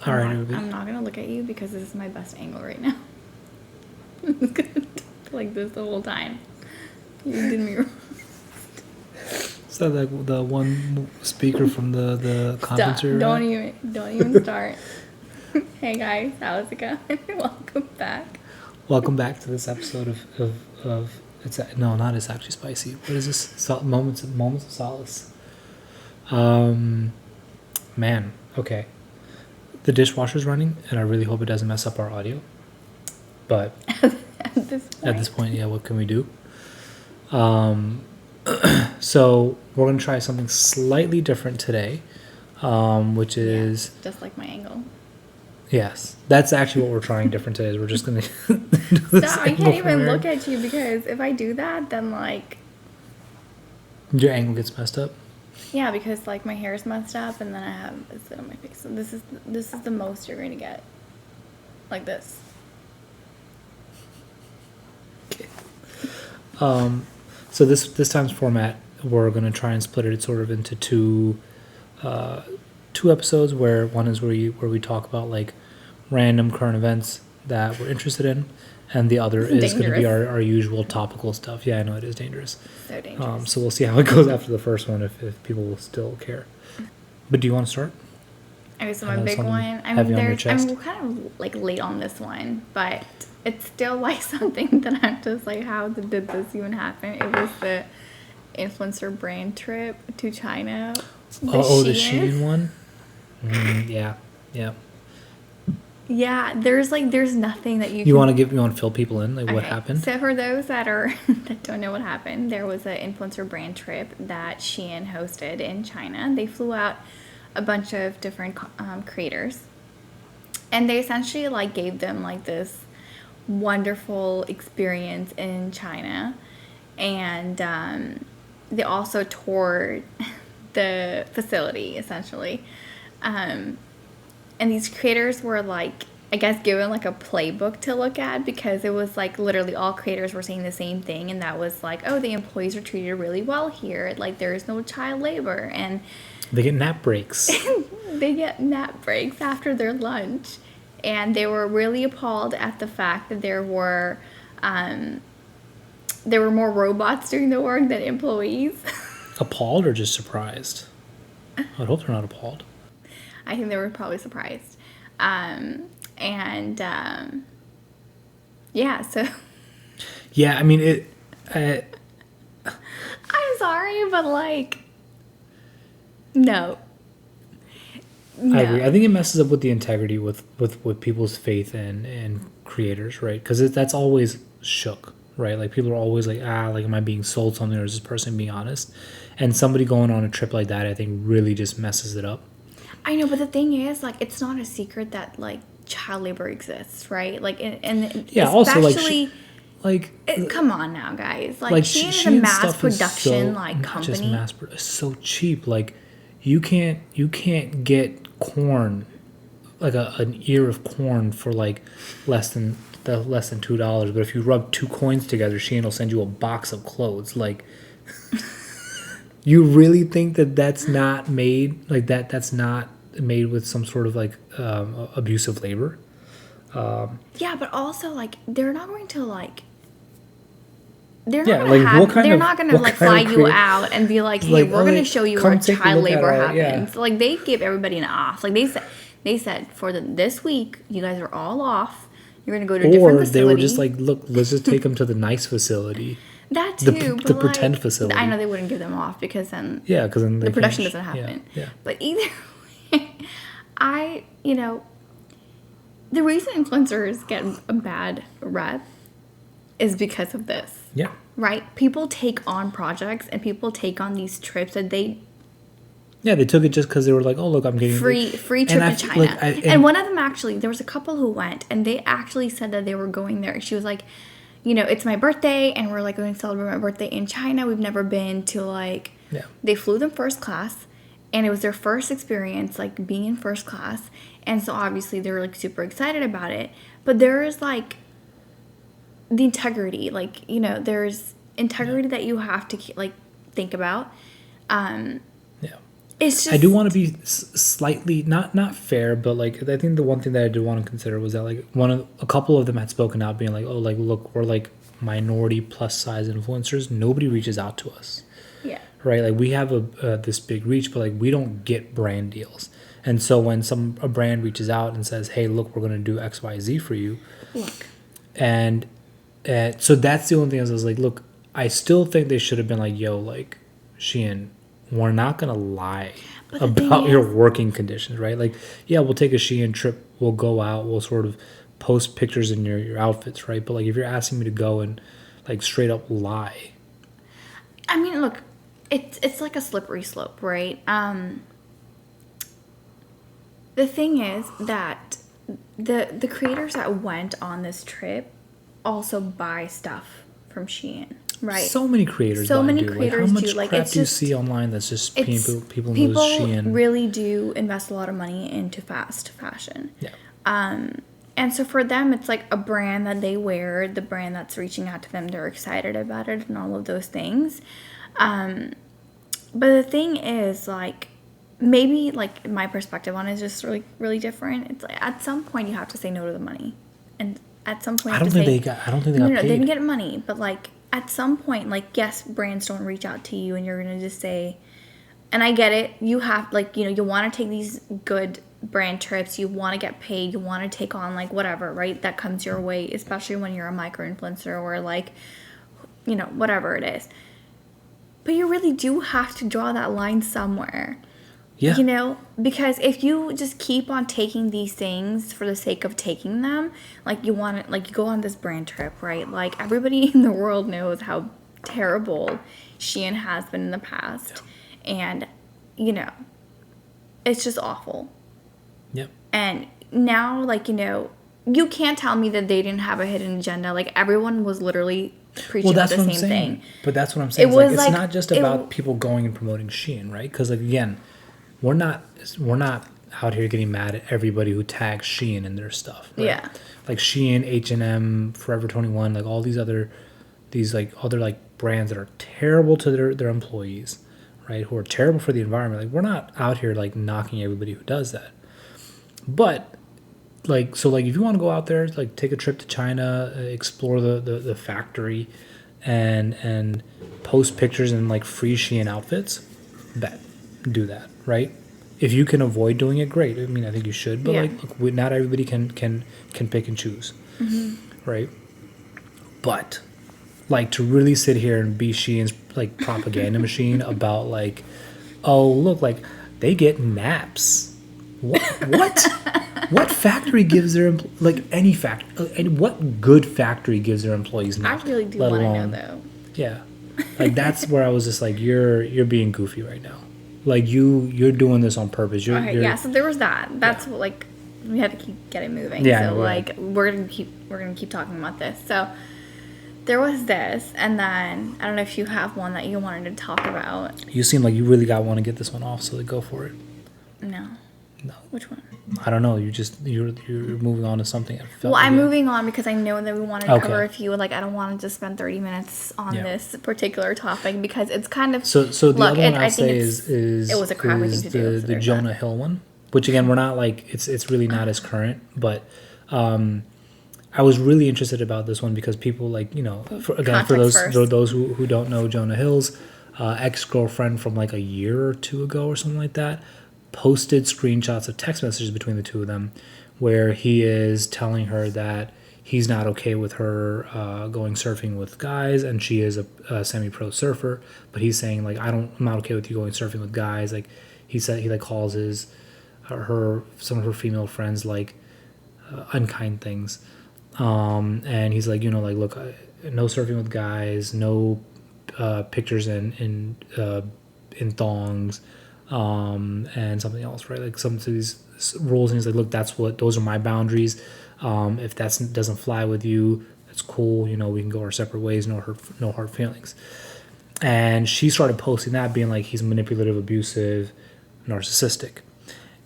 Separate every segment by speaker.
Speaker 1: All right,
Speaker 2: I'm not gonna look at you because this is my best angle right now. I'm gonna talk like this the whole time. You did me wrong.
Speaker 1: So like the one speaker from the conference
Speaker 2: Stop.
Speaker 1: we were at?
Speaker 2: Don't even start. Hey guys, how's it going? Welcome back.
Speaker 1: Welcome back to this episode of no, not It's Actually Spicy. What is this? Moments of Solace. Man, okay. The dishwasher's running, and I really hope it doesn't mess up our audio. But at this point, yeah, what can we do? So we're gonna try something slightly different today, which is
Speaker 2: just like my angle.
Speaker 1: Yes, that's actually what we're trying different today. Is we're just gonna.
Speaker 2: Stop! I can't even look at you because if I do that, then like
Speaker 1: your angle gets messed up.
Speaker 2: Yeah, because like my hair is messed up, and then I have this on my face. So this is the most you're going to get, like this.
Speaker 1: Okay. So this time's format, we're gonna try and split it sort of into two episodes. Where one is where we talk about like random current events that we're interested in, and the other is going to be our usual topical stuff. Yeah, I know it is dangerous.
Speaker 2: So dangerous.
Speaker 1: So we'll see how it goes after the first one if people will still care. But do you want to start?
Speaker 2: Okay, so my big one. I'm kind of like late on this one, but it's still like something that I'm just like, how did this even happen? It was the influencer brand trip to China.
Speaker 1: The Shein one. Yeah.
Speaker 2: Yeah, there's nothing that you
Speaker 1: want to fill people in, like okay. What happened?
Speaker 2: So for those that don't know what happened, there was an influencer brand trip that Shein hosted in China. They flew out a bunch of different creators, and they essentially like gave them like this wonderful experience in China, and they also toured the facility essentially. And these creators were like, I guess, given like a playbook to look at, because it was like literally all creators were saying the same thing. And that was like, oh, the employees are treated really well here. Like there is no child labor. And
Speaker 1: they get nap breaks.
Speaker 2: They get nap breaks after their lunch. And they were really appalled at the fact that there were more robots doing the work than employees. Appalled
Speaker 1: or just surprised? I hope they're not appalled.
Speaker 2: I think they were probably surprised. Yeah, so.
Speaker 1: Yeah, I mean,
Speaker 2: I'm sorry, but like, no.
Speaker 1: I agree. I think it messes up with the integrity with people's faith in creators, right? Because that's always shook, right? Like people are always like, like am I being sold something, or is this person being honest? And somebody going on a trip like that, I think, really just messes it up.
Speaker 2: I know, but the thing is, like, it's not a secret that like child labor exists, right? Like, and
Speaker 1: yeah,
Speaker 2: especially,
Speaker 1: also
Speaker 2: come on now, guys. Like Shein is a mass production company.
Speaker 1: It's so cheap. Like, you can't get corn, like an ear of corn for like less than $2. But if you rub 2 coins together, Shein will send you a box of clothes. Like. You really think that's not made like that? That's not made with some sort of like abusive labor?
Speaker 2: Yeah, but also like they're not going to like. They're not going to fly you out and be like, "Hey, we're going to show you where child labor happens." Yeah. So, like they give everybody an off. Like they said for this week, you guys are all off. You're going to go to a different facility.
Speaker 1: Or they were just like, "Look, let's just take them to the nice facility."
Speaker 2: That too,
Speaker 1: the pretend facility.
Speaker 2: I know they wouldn't give them off because then
Speaker 1: the
Speaker 2: production doesn't happen.
Speaker 1: Yeah.
Speaker 2: But either way, the reason influencers get a bad rep is because of this.
Speaker 1: Yeah.
Speaker 2: Right? People take on projects and people take on these trips that they.
Speaker 1: Yeah, they took it just because they were like, "Oh, look, I'm getting
Speaker 2: free trip to China." And one of them actually, there was a couple who went, and they actually said that they were going there. She was like, it's my birthday, and we're like going to celebrate my birthday in China. We've never been to like.
Speaker 1: Yeah.
Speaker 2: They flew them first class, and it was their first experience like being in first class, and so obviously they were like super excited about it. But there is like the integrity, like there's integrity that you have to like think about. It's just
Speaker 1: I do want to be slightly not fair, but like I think the one thing that I did want to consider was that like a couple of them had spoken out, being like, "Oh, like look, we're like minority plus size influencers. Nobody reaches out to us,
Speaker 2: yeah.
Speaker 1: right? Like we have this big reach, but like we don't get brand deals. And so when a brand reaches out and says, "Hey, look, we're gonna do X, Y, Z for you,"
Speaker 2: Look.
Speaker 1: and so that's the only thing I was like, look, I still think they should have been like, "Yo, like Shein, we're not gonna lie
Speaker 2: But the thing
Speaker 1: about your
Speaker 2: is-
Speaker 1: working conditions, right? Like, yeah, we'll take a Shein trip, we'll go out, we'll sort of post pictures in your outfits, right? But like, if you're asking me to go and like straight up lie,
Speaker 2: I mean, look, it's like a slippery slope, right? The thing is that the creators that went on this trip also buy stuff from Shein, right?
Speaker 1: so many creators,
Speaker 2: So many
Speaker 1: do.
Speaker 2: creators
Speaker 1: like, how much
Speaker 2: do. Like,
Speaker 1: crap
Speaker 2: it's
Speaker 1: do you
Speaker 2: just-
Speaker 1: see online that's just
Speaker 2: It's
Speaker 1: people
Speaker 2: people
Speaker 1: lose Shein?
Speaker 2: really do invest a lot of money into fast fashion.
Speaker 1: Yeah.
Speaker 2: And so for them, it's like a brand that they wear, the brand that's reaching out to them, they're excited about it and all of those things. But the thing is, like, maybe like my perspective on it is just really, really different. It's like at some point you have to say no to the money, and at some point
Speaker 1: I
Speaker 2: you
Speaker 1: don't
Speaker 2: have to
Speaker 1: think
Speaker 2: say,
Speaker 1: they got
Speaker 2: no,
Speaker 1: paid.
Speaker 2: they didn't get money, but like at some point, like yes, brands don't reach out to you, and you're gonna just say, and I get it. You have like you want to take these good brand trips. You want to get paid. You want to take on like whatever, right? That comes your way, especially when you're a micro influencer or like whatever it is. But you really do have to draw that line somewhere.
Speaker 1: Yeah.
Speaker 2: Because if you just keep on taking these things for the sake of taking them, like you want to, like you go on this brand trip, right? Like everybody in the world knows how terrible Shein has been in the past. And, it's just awful.
Speaker 1: Yep.
Speaker 2: And now, like, you can't tell me that they didn't have a hidden agenda. Like everyone was literally preaching
Speaker 1: Well, that's
Speaker 2: the
Speaker 1: what
Speaker 2: same
Speaker 1: I'm saying.
Speaker 2: thing.
Speaker 1: But that's what I'm saying.
Speaker 2: It
Speaker 1: It's like,
Speaker 2: was
Speaker 1: it's
Speaker 2: like-
Speaker 1: not just about people going and promoting Shein, right? Because like again, we're not out here getting mad at everybody who tags Shein in their stuff. Right?
Speaker 2: Yeah.
Speaker 1: Like Shein, H&M, Forever 21, like all these other brands that are terrible to their employees, right? Who are terrible for the environment. Like we're not out here like knocking everybody who does that. But like if you want to go out there, like take a trip to China, explore the factory and post pictures in like free Shein outfits, do that, right? If you can avoid doing it, great. I mean, I think you should, but
Speaker 2: Yeah.
Speaker 1: like look, not everybody can pick and choose, right? But like to really sit here and be Shein's like propaganda machine about like, oh look, like they get naps. What? What factory gives their like any factory? What good factory gives their employees
Speaker 2: I
Speaker 1: naps?
Speaker 2: really do
Speaker 1: let
Speaker 2: want to know,
Speaker 1: alone-
Speaker 2: though.
Speaker 1: Yeah, like that's where I was just like, you're being goofy right now. Like you're doing this on purpose.
Speaker 2: All right, yeah. So there was that. That's what, like, we had to keep getting moving.
Speaker 1: Yeah,
Speaker 2: So
Speaker 1: yeah.
Speaker 2: like we're gonna keep talking about this. So there was this, and then I don't know if you have one that you wanted to talk about.
Speaker 1: You seem like you really want to get this one off, so like, go for it.
Speaker 2: No.
Speaker 1: No,
Speaker 2: Which one?
Speaker 1: I don't know. You're moving on to something.
Speaker 2: Well, I'm moving on because I know that we wanted to
Speaker 1: Okay.
Speaker 2: cover a few. Like, I don't want to just spend 30 minutes on
Speaker 1: Yeah.
Speaker 2: this particular topic because it's kind of
Speaker 1: So the
Speaker 2: look,
Speaker 1: other one
Speaker 2: I
Speaker 1: I'll
Speaker 2: think
Speaker 1: say
Speaker 2: it's-
Speaker 1: is
Speaker 2: it was a crappy
Speaker 1: is
Speaker 2: thing to do, so
Speaker 1: the
Speaker 2: there's
Speaker 1: Jonah
Speaker 2: that.
Speaker 1: Hill one, which again we're not like it's really not as current, but I was really interested about this one because people like for
Speaker 2: Context first.
Speaker 1: those who don't know, Jonah Hill's ex-girlfriend from like a year or two ago or something like that posted screenshots of text messages between the two of them where he is telling her that he's not okay with her going surfing with guys, and she is a semi-pro surfer, but he's saying like I'm not okay with you going surfing with guys. Like he said, he like calls some of her female friends like unkind things, and he's like like look, no surfing with guys, no pictures in thongs, and something else, right? Like some of these rules, and he's like, look, those are my boundaries. If that doesn't fly with you, that's cool. We can go our separate ways. No hard feelings. And she started posting that, being like, he's manipulative, abusive, narcissistic.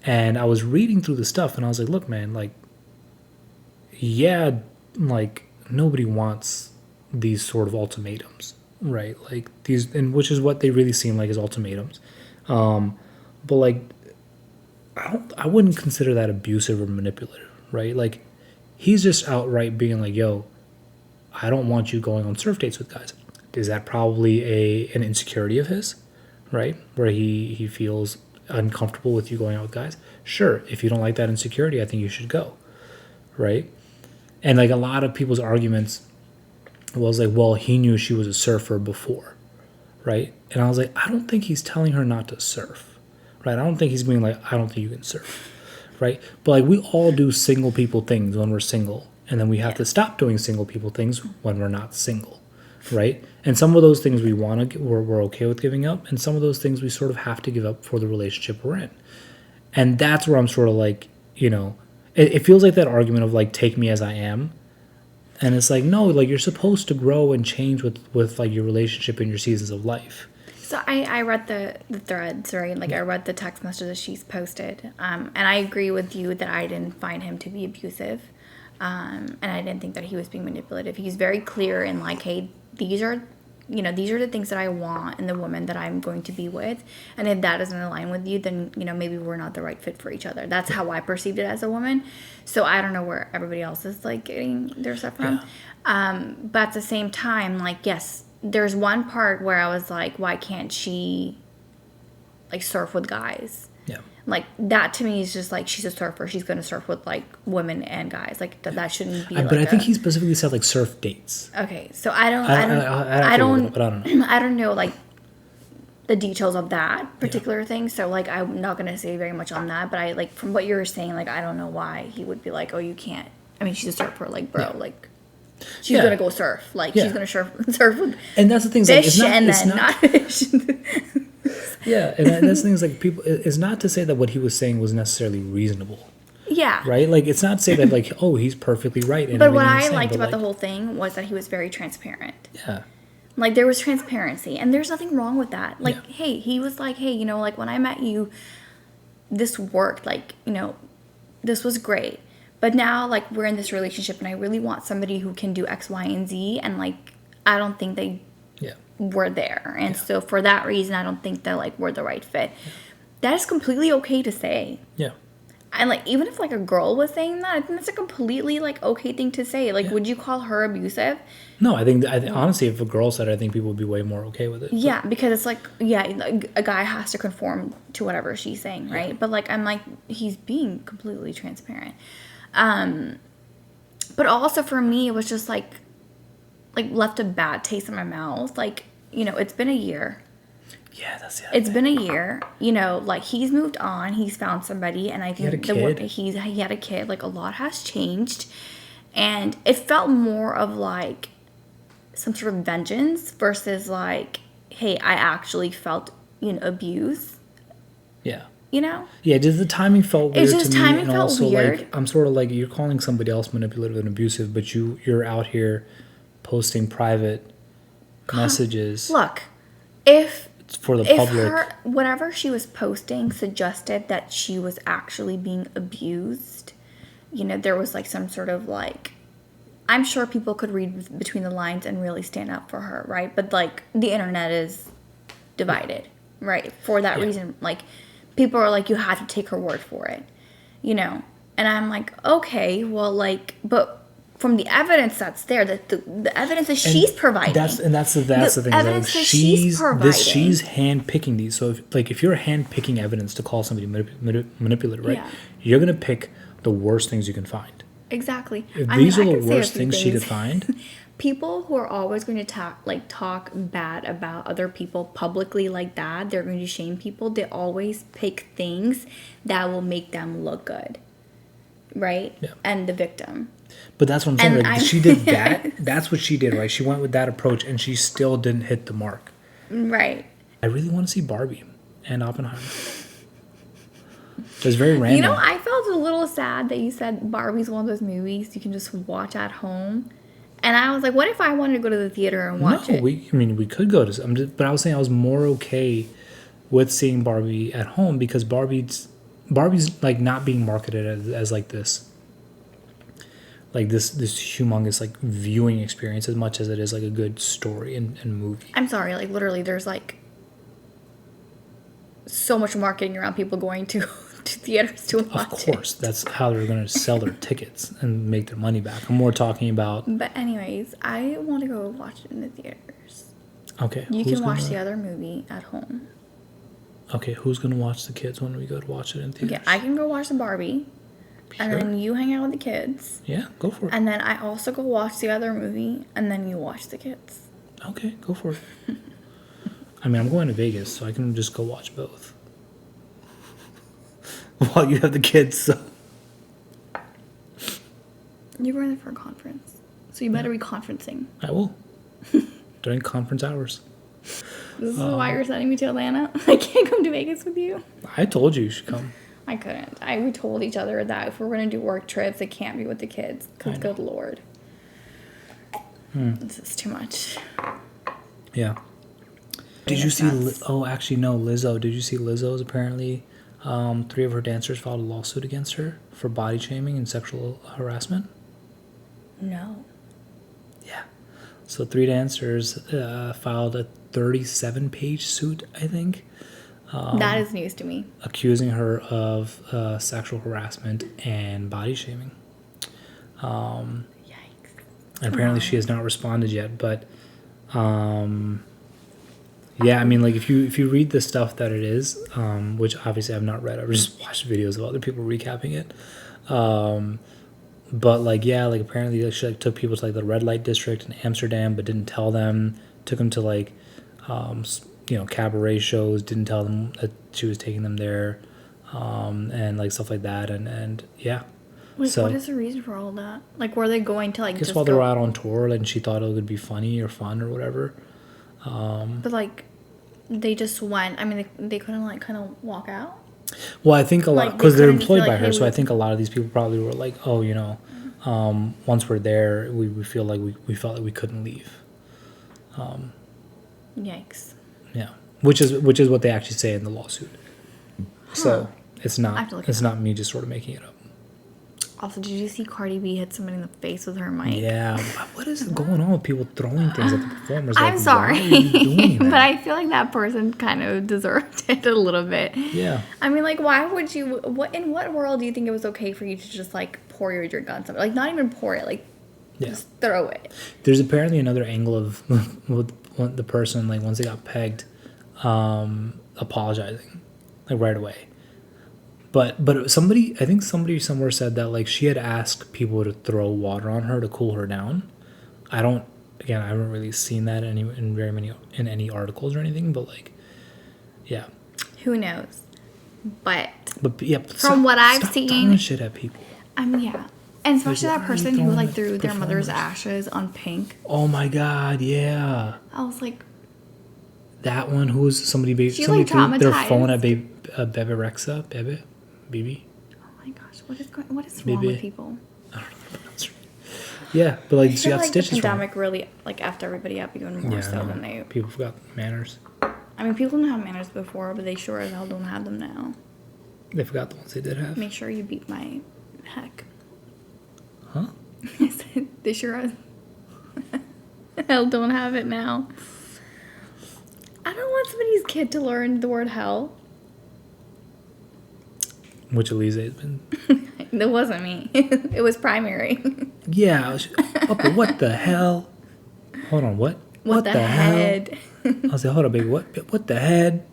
Speaker 1: And I was reading through the stuff, and I was like, look, man, like, yeah, like nobody wants these sort of ultimatums, right? Like these, and which is what they really seem like, is ultimatums. But like, I wouldn't consider that abusive or manipulative, right? Like, he's just outright being like, yo, I don't want you going on surf dates with guys. Is that probably an insecurity of his, right? Where he feels uncomfortable with you going out with guys? Sure. If you don't like that insecurity, I think you should go, right? And like a lot of people's arguments was like, well, he knew she was a surfer before, right? And I was like, I don't think he's telling her not to surf, right? I don't think he's being like, I don't think you can surf, right? But like we all do single people things when we're single, and then we have to stop doing single people things when we're not single, right? And some of those things we're okay with giving up, and some of those things we sort of have to give up for the relationship we're in. And that's where I'm sort of like, it feels like that argument of like, take me as I am. And it's like, no, like you're supposed to grow and change with like your relationship and your seasons of life.
Speaker 2: So I read the threads, right? Like I read the text messages she's posted. And I agree with you that I didn't find him to be abusive. And I didn't think that he was being manipulative. He's very clear in like, hey, these are the things that I want in the woman that I'm going to be with. And if that doesn't align with you, then, maybe we're not the right fit for each other. That's how I perceived it as a woman. So I don't know where everybody else is like getting their stuff from. Yeah. But at the same time, like, yes, there's one part where I was like, why can't she like surf with guys? Yeah. Like that to me is just like, she's a surfer. She's going to surf with like women and guys. Like that shouldn't be.
Speaker 1: But I think he specifically said like surf dates.
Speaker 2: Okay, so I don't know like the details of that particular thing. So like I'm not going to say very much on that. But I like from what you were saying, like I don't know why he would be like, oh, you can't. I mean, she's a surfer, like bro, like she's gonna go surf, like she's gonna surf with.
Speaker 1: And that's the thing.
Speaker 2: Fish
Speaker 1: like,
Speaker 2: it's not fish.
Speaker 1: Yeah, and that's the thing is like people. It's not to say that what he was saying was necessarily reasonable.
Speaker 2: Yeah.
Speaker 1: Right. Like it's not to say that like oh he's perfectly right.
Speaker 2: But what I liked about the whole thing was that he was very transparent. Yeah. Like there was transparency, and there's nothing wrong with that. Like hey, he was like hey, like when I met you, this worked. Like this was great. But now like we're in this relationship, and I really want somebody who can do X, Y, and Z, and like I don't think they. We're there, and so for that reason I don't think that like we're the right fit. That is completely okay to say. And like even if like a girl was saying that, I think that's a completely like okay thing to say. Like would you call her abusive?
Speaker 1: No, I think honestly if a girl said it, I think people would be way more okay with it.
Speaker 2: Because it's like a guy has to conform to whatever she's saying, right? But like I'm like he's being completely transparent. But also for me it was just like left a bad taste in my mouth. Like, it's been a year. Yeah, that's it. It's been a year. Like he's moved on. He's found somebody, and I think he had a kid. Like a lot has changed, and it felt more of like some sort of vengeance versus like, hey, I actually felt abused. Yeah.
Speaker 1: Yeah, just the timing felt weird to me, and also weird. Like I'm sort of like you're calling somebody else manipulative and abusive, but you're out here posting private messages.
Speaker 2: Look, if
Speaker 1: for the public,
Speaker 2: whatever she was posting suggested that she was actually being abused, there was like some sort of like, I'm sure people could read between the lines and really stand up for her, right? But like the internet is divided, right? For that reason, like people are like, you have to take her word for it, and I'm like, okay, well, like, but. From the evidence that's there, the evidence that she's providing.
Speaker 1: That's the thing.
Speaker 2: Evidence that she's providing.
Speaker 1: She's handpicking these. So if you're handpicking evidence to call somebody manipulative, right? You're gonna pick the worst things you can find.
Speaker 2: Exactly.
Speaker 1: If these are the worst things she could find.
Speaker 2: People who are always going to talk bad about other people publicly like that, they're going to shame people. They always pick things that will make them look good, right? Yeah. And the victim.
Speaker 1: But that's what I'm saying. Like, she did that. That's what she did, right? She went with that approach, and she still didn't hit the mark.
Speaker 2: Right.
Speaker 1: I really want to see Barbie and Oppenheimer. It was very random.
Speaker 2: I felt a little sad that you said Barbie's one of those movies you can just watch at home. And I was like, what if I wanted to go to the theater and watch it?
Speaker 1: We could go to... but I was saying I was more okay with seeing Barbie at home because Barbie's like not being marketed as like this... like this humongous like viewing experience as much as it is like a good story and movie.
Speaker 2: I'm sorry, like literally there's like so much marketing around people going to to theaters to watch
Speaker 1: Of course, that's how they're going to sell their tickets and make their money back. I'm more talking about.
Speaker 2: But anyways, I want to go watch it in the theaters.
Speaker 1: Okay.
Speaker 2: You can watch the other movie at home.
Speaker 1: Okay, who's going to watch the kids when we go to watch it in theaters?
Speaker 2: Okay, I can go watch the Barbie.
Speaker 1: Sure.
Speaker 2: And then you hang out with the kids.
Speaker 1: Yeah, go for it.
Speaker 2: And then I also go watch the other movie. And then you watch the kids.
Speaker 1: Okay, go for it. I mean, I'm going to Vegas, so I can just go watch both. While you have the kids, so.
Speaker 2: You're going there for a conference. So you better be conferencing.
Speaker 1: I will. During conference hours.
Speaker 2: This is why you're sending me to Atlanta? I can't come to Vegas with you.
Speaker 1: I told you should come.
Speaker 2: I couldn't. We told each other that if we're going to do work trips, it can't be with the kids. Because good Lord. This is too much.
Speaker 1: Yeah. Did you see... actually, no. Lizzo. Did you see Lizzo's apparently... 3 of her dancers filed a lawsuit against her for body shaming and sexual harassment?
Speaker 2: No.
Speaker 1: Yeah. So 3 dancers filed a 37-page suit, I think.
Speaker 2: That is news to me.
Speaker 1: Accusing her of sexual harassment and body shaming.
Speaker 2: Yikes.
Speaker 1: And apparently she has not responded yet, but yeah, I mean, like if you read the stuff that it is, which obviously I've not read, I've just watched videos of other people recapping it. But like, yeah, like apparently she like took people to like the red light district in Amsterdam, but didn't tell them. Took them to like, cabaret shows. Didn't tell them that she was taking them there, and like stuff like that. And yeah.
Speaker 2: Wait,
Speaker 1: so,
Speaker 2: what is the reason for all that? Like, were they going to like?
Speaker 1: I guess while they were out on tour, and she thought it would be funny or fun or whatever.
Speaker 2: But like, they just went. I mean, they couldn't like kind of walk out.
Speaker 1: Well, I think a lot
Speaker 2: Like,
Speaker 1: because they're
Speaker 2: couldn't just be
Speaker 1: employed
Speaker 2: like,
Speaker 1: by her,
Speaker 2: "Hey,
Speaker 1: so I think a lot of these people probably were like, oh, once we're there, we feel like we felt like we couldn't leave.
Speaker 2: Yikes.
Speaker 1: Yeah, which is what they actually say in the lawsuit. So it's not me just sort of making it up.
Speaker 2: Also, did you see Cardi B hit somebody in the face with her mic?
Speaker 1: Yeah, what is going on with people throwing things at the performers?
Speaker 2: I'm
Speaker 1: like,
Speaker 2: sorry,
Speaker 1: why are you doing that?
Speaker 2: but I feel like that person kind of deserved it a little bit.
Speaker 1: Yeah.
Speaker 2: I mean, like, why would you? In what world do you think it was okay for you to just like pour your drink on something? Like, not even pour it, like, just throw it.
Speaker 1: There's apparently another angle of with the person, like once they got pegged, apologizing, like right away. But I think somebody somewhere said that like she had asked people to throw water on her to cool her down. I haven't really seen that in any articles or anything, but like, yeah.
Speaker 2: Who knows? But
Speaker 1: yeah,
Speaker 2: from what I've
Speaker 1: stop
Speaker 2: seen,
Speaker 1: throwing shit at people.
Speaker 2: I mean, yeah. And especially
Speaker 1: Like,
Speaker 2: that
Speaker 1: why are you
Speaker 2: person who
Speaker 1: throwing
Speaker 2: like
Speaker 1: at
Speaker 2: threw their mother's
Speaker 1: performers?
Speaker 2: ashes on Pink.
Speaker 1: Oh my god, yeah.
Speaker 2: I was like,
Speaker 1: That one who was somebody
Speaker 2: She,
Speaker 1: somebody
Speaker 2: like,
Speaker 1: threw their phone at
Speaker 2: traumatized.
Speaker 1: Bebe Rexha, Bibi.
Speaker 2: oh my gosh, what is wrong with people?
Speaker 1: I don't know how to pronounce her. Yeah, but like
Speaker 2: I
Speaker 1: she
Speaker 2: feel
Speaker 1: got
Speaker 2: like
Speaker 1: stitches
Speaker 2: the
Speaker 1: from it.
Speaker 2: pandemic really like effed everybody up even more so than they.
Speaker 1: People forgot manners.
Speaker 2: I mean, people didn't have manners before, but they sure as hell don't have them now.
Speaker 1: They forgot the ones they did have.
Speaker 2: Make sure you beat my heck.
Speaker 1: Huh?
Speaker 2: I said they sure as hell don't have it now. I don't want somebody's kid to learn the word hell.
Speaker 1: Which Elise has been.
Speaker 2: That wasn't me. It was primary.
Speaker 1: Yeah. But what the hell? Hold on. What?
Speaker 2: What the head?
Speaker 1: Hell? I was like, hold on, baby. What the head?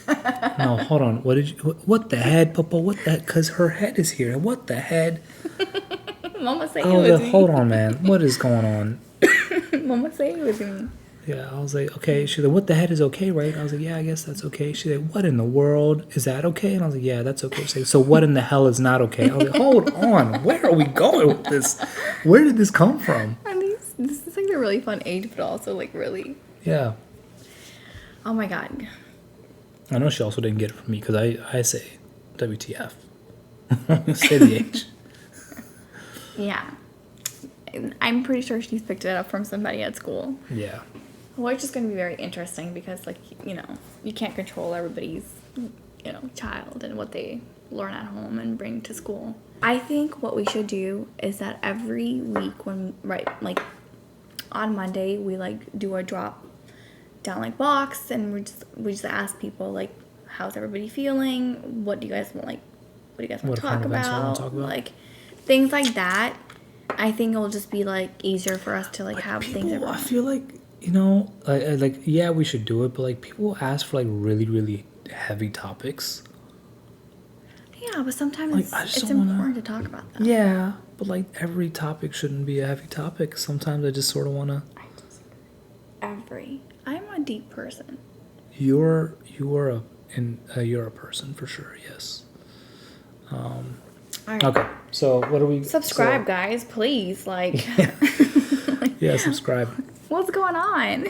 Speaker 1: No, hold on. What the head, Papa? What the? Because her head is here. What the head?
Speaker 2: Mama say
Speaker 1: I
Speaker 2: it
Speaker 1: was
Speaker 2: with
Speaker 1: like,
Speaker 2: me.
Speaker 1: hold on, man. What is going on?
Speaker 2: Mama say it with me.
Speaker 1: Yeah, I was like, okay. She's like, what the head is okay, right? I was like, yeah, I guess that's okay. She's like, what in the world? Is that okay? And I was like, yeah, that's okay. She's like, so what in the hell is not okay? I was like, hold on. Where are we going with this? Where did this come from?
Speaker 2: And this is like a really fun age, but also like really.
Speaker 1: Yeah.
Speaker 2: Oh my god.
Speaker 1: I know she also didn't get it from me because I say WTF. Say the H.
Speaker 2: Yeah. I'm pretty sure she's picked it up from somebody at school.
Speaker 1: Yeah.
Speaker 2: Well, it's just going to be very interesting because, like, you can't control everybody's, child and what they learn at home and bring to school. I think what we should do is that every week on Monday, we, like, do a drop down, like, box and we just ask people, like, how's everybody feeling? What do you guys want? Like, what do you guys want to
Speaker 1: What kind
Speaker 2: talk
Speaker 1: of events y'all wanna
Speaker 2: about?
Speaker 1: talk about?
Speaker 2: Like, things like that. I think it'll just be like easier for us to like have things.
Speaker 1: People, I
Speaker 2: Around.
Speaker 1: feel like, you know, like yeah, we should do it, but like people ask for like really, really heavy topics.
Speaker 2: Yeah, but sometimes
Speaker 1: Like, I just
Speaker 2: it's
Speaker 1: don't wanna-
Speaker 2: important to talk about them.
Speaker 1: Yeah, but like every topic shouldn't be a heavy topic. Sometimes I just sort of wanna.
Speaker 2: I'm a deep person.
Speaker 1: You're a person for sure. Yes.
Speaker 2: All right.
Speaker 1: Okay. So what do we
Speaker 2: Subscribe, guys, please. Like,
Speaker 1: Yeah, subscribe.
Speaker 2: what's going on?